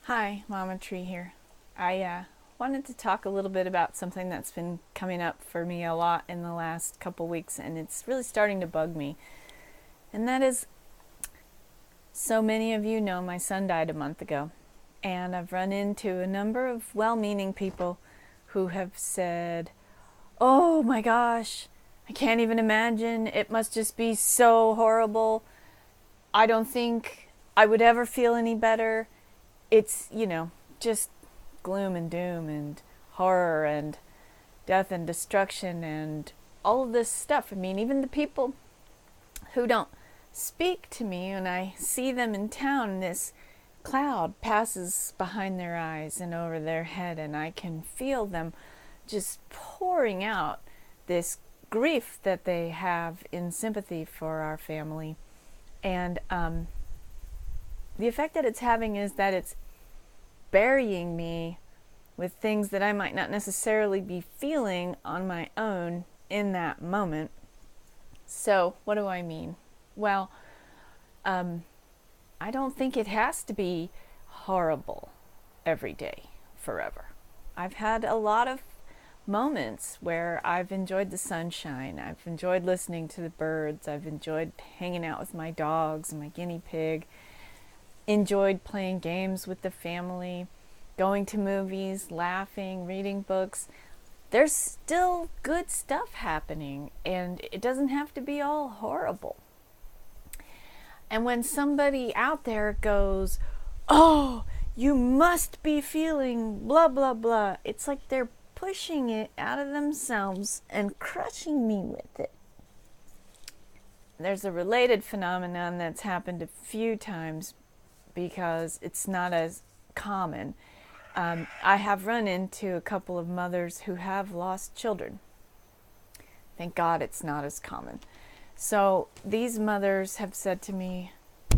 Hi, Mama Tree here. I wanted to talk a little bit about something that's been coming up for me a lot in the last couple weeks, and it's really starting to bug me. And that is, so many of you know my son died a month ago, and I've run into a number of well-meaning people who have said, "Oh my gosh, I can't even imagine. It must just be so horrible. I don't think I would ever feel any better. It's, just gloom and doom and horror and death and destruction and all of this stuff." I mean, even the people who don't speak to me, and I see them in town, this cloud passes behind their eyes and over their head, and I can feel them just pouring out this grief that they have in sympathy for our family. And the effect that it's having is that it's burying me with things that I might not necessarily be feeling on my own in that moment. So, what do I mean? Well, I don't think it has to be horrible every day, forever. I've had a lot of moments where I've enjoyed the sunshine. I've enjoyed listening to the birds. I've enjoyed hanging out with my dogs and my guinea pig. Enjoyed playing games with the family, going to movies, laughing, reading books. There's still good stuff happening, and it doesn't have to be all horrible. And when somebody out there goes, "Oh, you must be feeling blah, blah, blah," it's like they're pushing it out of themselves and crushing me with it. There's a related phenomenon that's happened a few times because it's not as common. I have run into a couple of mothers who have lost children. Thank God it's not as common. So these mothers have said to me,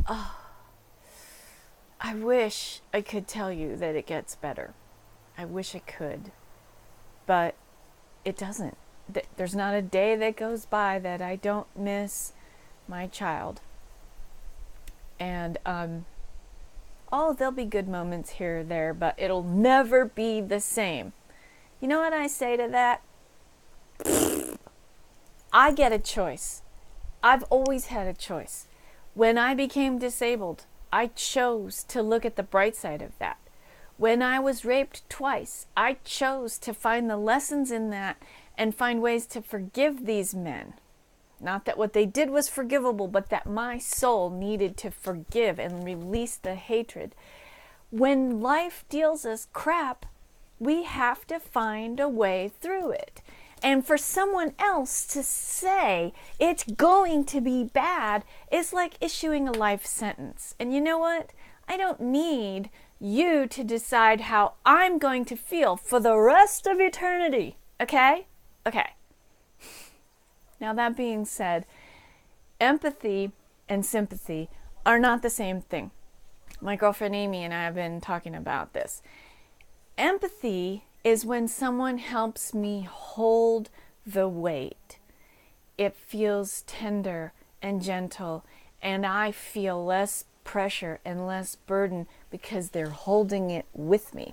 "Oh, I wish I could tell you that it gets better. I wish I could. But it doesn't. There's not a day that goes by that I don't miss my child." And there'll be good moments here or there, but it'll never be the same. You know what I say to that? I get a choice. I've always had a choice. When I became disabled, I chose to look at the bright side of that. When I was raped twice, I chose to find the lessons in that and find ways to forgive these men. Not that what they did was forgivable, but that my soul needed to forgive and release the hatred. When life deals us crap, we have to find a way through it. And for someone else to say it's going to be bad is like issuing a life sentence. And you know what? I don't need you to decide how I'm going to feel for the rest of eternity. Okay? Okay. Now, that being said, empathy and sympathy are not the same thing. My girlfriend Amy and I have been talking about this. Empathy is when someone helps me hold the weight. It feels tender and gentle, and I feel less pressure and less burden because they're holding it with me.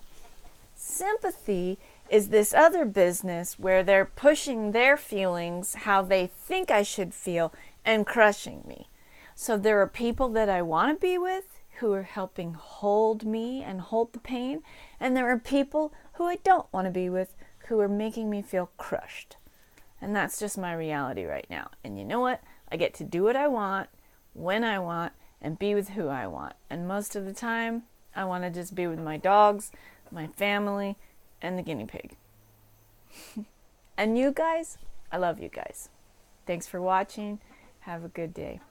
Sympathy is this other business where they're pushing their feelings, how they think I should feel, and crushing me. So there are people that I want to be with who are helping hold me and hold the pain, and there are people who I don't want to be with who are making me feel crushed. And that's just my reality right now. And you know what? I get to do what I want, when I want, and be with who I want. And most of the time, I want to just be with my dogs, my family, and the guinea pig. And you guys, I love you guys. Thanks for watching. Have a good day.